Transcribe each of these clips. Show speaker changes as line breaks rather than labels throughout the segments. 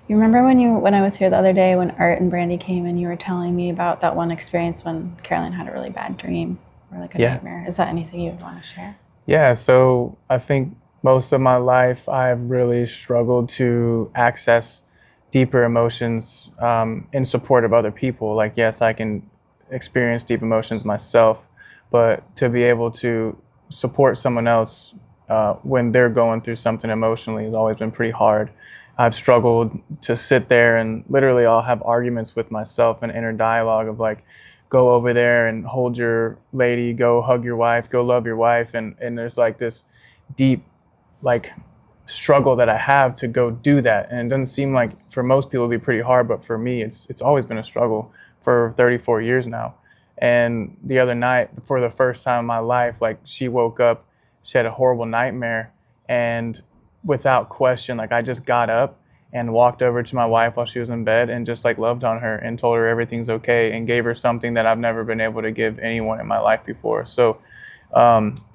You remember when I was here the other day when Art and Brandy came and you were telling me about that one experience when Caroline had a really bad dream or like a
Yeah.
nightmare? Is that anything you would want to share?
Yeah. So I think most of my life, I've really struggled to access deeper emotions in support of other people. Like, yes, I can experience deep emotions myself, but to be able to support someone else when they're going through something emotionally has always been pretty hard. I've struggled to sit there and literally I'll have arguments with myself and inner dialogue of like, go over there and hold your lady, go hug your wife, go love your wife. And there's like this deep, like, struggle that I have to go do that. And it doesn't seem like for most people it'd be pretty hard, but for me, it's always been a struggle for 34 years now. And the other night, for the first time in my life, like she woke up, she had a horrible nightmare, and without question, like I just got up and walked over to my wife while she was in bed and just like loved on her and told her everything's okay and gave her something that I've never been able to give anyone in my life before. So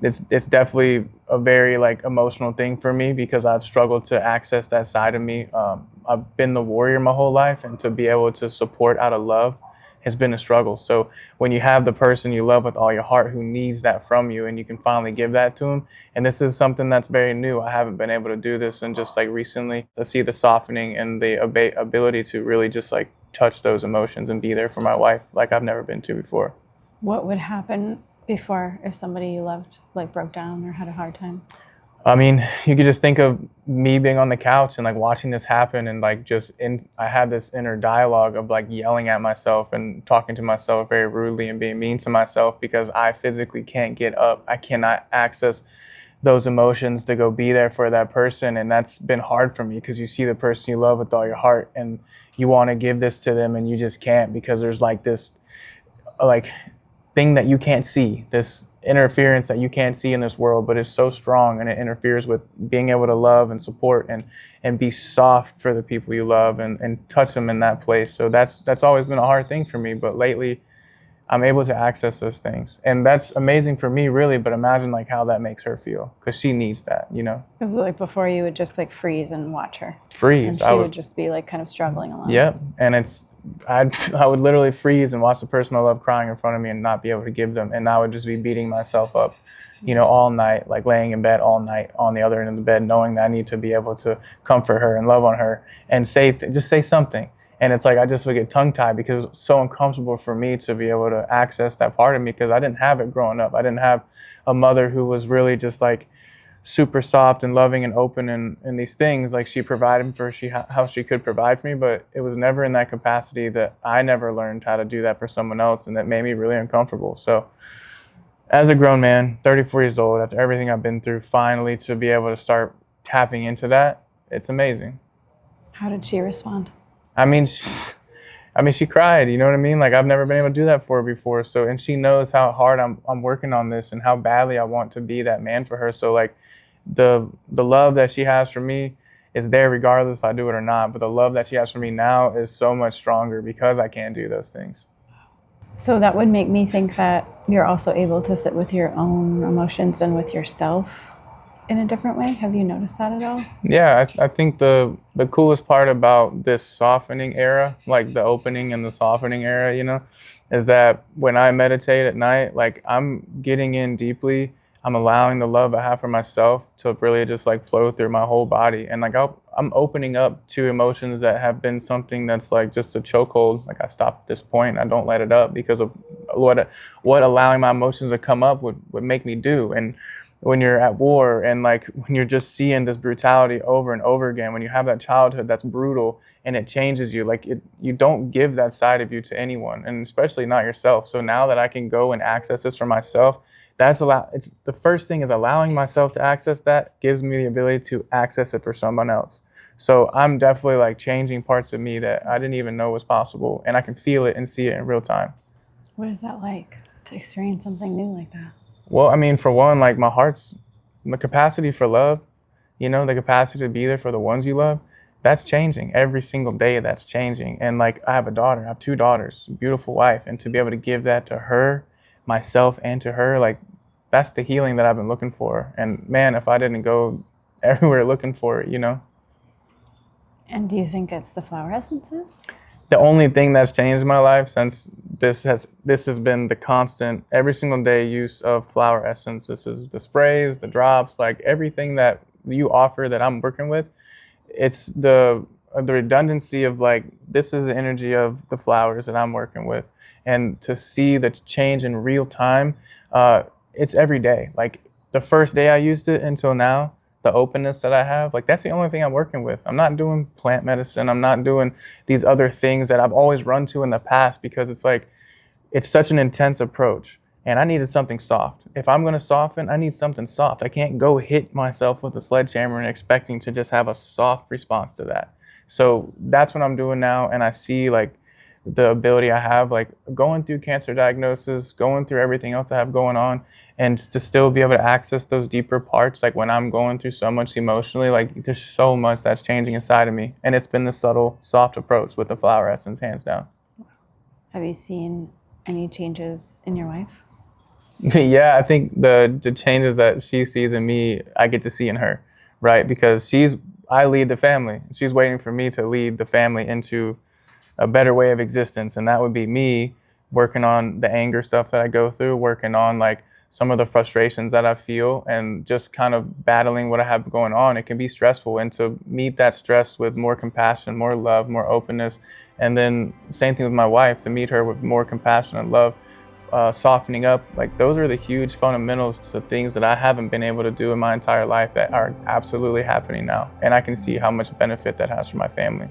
it's definitely a very like emotional thing for me because I've struggled to access that side of me. I've been the warrior my whole life, and to be able to support out of love has been a struggle. So when you have the person you love with all your heart who needs that from you, and you can finally give that to them, and this is something that's very new. I haven't been able to do this, and just like recently, to see the softening and the ability to really just like touch those emotions and be there for my wife like I've never been to before.
What would happen before if somebody you loved like broke down or had a hard time?
I mean, you could just think of me being on the couch and like watching this happen, and like I had this inner dialogue of like yelling at myself and talking to myself very rudely and being mean to myself because I physically can't get up. I cannot access those emotions to go be there for that person. And that's been hard for me because you see the person you love with all your heart and you want to give this to them and you just can't because there's like this like thing that you can't see, this interference that you can't see in this world, but it's so strong and it interferes with being able to love and support and be soft for the people you love and touch them in that place. So that's always been a hard thing for me. But lately I'm able to access those things. And that's amazing for me really, but imagine like how that makes her feel because she needs that, you know.
Because like before you would just like freeze and watch her.
Freeze.
And she would just be like kind of struggling alone.
Yep. And I would literally freeze and watch the person I love crying in front of me and not be able to give them. And I would just be beating myself up, you know, all night, like laying in bed all night on the other end of the bed, knowing that I need to be able to comfort her and love on her and just say something. And it's like I just would get tongue tied because it was so uncomfortable for me to be able to access that part of me because I didn't have it growing up. I didn't have a mother who was really just like super soft and loving and open and these things. Like she provided for how she could provide for me, but it was never in that capacity that I never learned how to do that for someone else, and that made me really uncomfortable. So as a grown man, 34 years old, after everything I've been through, finally to be able to start tapping into that, it's amazing.
How did she respond?
I mean, she cried. You know what I mean? Like I've never been able to do that for her before. So, and she knows how hard I'm working on this and how badly I want to be that man for her. So, like, the love that she has for me is there regardless if I do it or not. But the love that she has for me now is so much stronger because I can't do those things.
So that would make me think that you're also able to sit with your own emotions and with yourself in a different way. Have you noticed that at all?
Yeah, I think the coolest part about this softening era, like the opening and the softening era, you know, is that when I meditate at night, like I'm getting in deeply. I'm allowing the love I have for myself to really just like flow through my whole body. And like I'm opening up to emotions that have been something that's like just a chokehold. Like I stop at this point, I don't let it up because of what allowing my emotions to come up would make me do. And when you're at war and like when you're just seeing this brutality over and over again, when you have that childhood that's brutal and it changes you, like you don't give that side of you to anyone, and especially not yourself. So now that I can go and access this for myself, it's the first thing is allowing myself to access that gives me the ability to access it for someone else. So I'm definitely like changing parts of me that I didn't even know was possible, and I can feel it and see it in real time.
What is that like to experience something new like that?
Well, I mean, for one, like the capacity for love, you know, the capacity to be there for the ones you love, that's changing every single day. That's changing. And like, I have a daughter, I have two daughters, beautiful wife. And to be able to give that to her, myself, and to her, like, that's the healing that I've been looking for. And man, if I didn't go everywhere looking for it, you know.
And do you think it's the flower essences?
The only thing that's changed my life since this has been the constant every single day use of flower essence. This is the sprays, the drops, like everything that you offer that I'm working with. It's the redundancy of like, this is the energy of the flowers that I'm working with, and to see the change in real time, it's every day. Like the first day I used it until now, the openness that I have, like that's the only thing I'm working with. I'm not doing plant medicine. I'm not doing these other things that I've always run to in the past, because it's like, it's such an intense approach. And I needed something soft. If I'm going to soften, I need something soft. I can't go hit myself with a sledgehammer and expecting to just have a soft response to that. So that's what I'm doing now. And I see like the ability I have, like going through cancer diagnosis, going through everything else I have going on, and to still be able to access those deeper parts. Like when I'm going through so much emotionally, like there's so much that's changing inside of me. And it's been the subtle, soft approach with the flower essence, hands down.
Have you seen any changes in your wife?
Yeah, I think the changes that she sees in me, I get to see in her, right? Because I lead the family. She's waiting for me to lead the family into a better way of existence, and that would be me working on the anger stuff that I go through, working on like some of the frustrations that I feel, and just kind of battling what I have going on. It can be stressful, and to meet that stress with more compassion, more love, more openness, and then same thing with my wife, to meet her with more compassion and love, softening up. Like those are the huge fundamentals to things that I haven't been able to do in my entire life that are absolutely happening now, and I can see how much benefit that has for my family.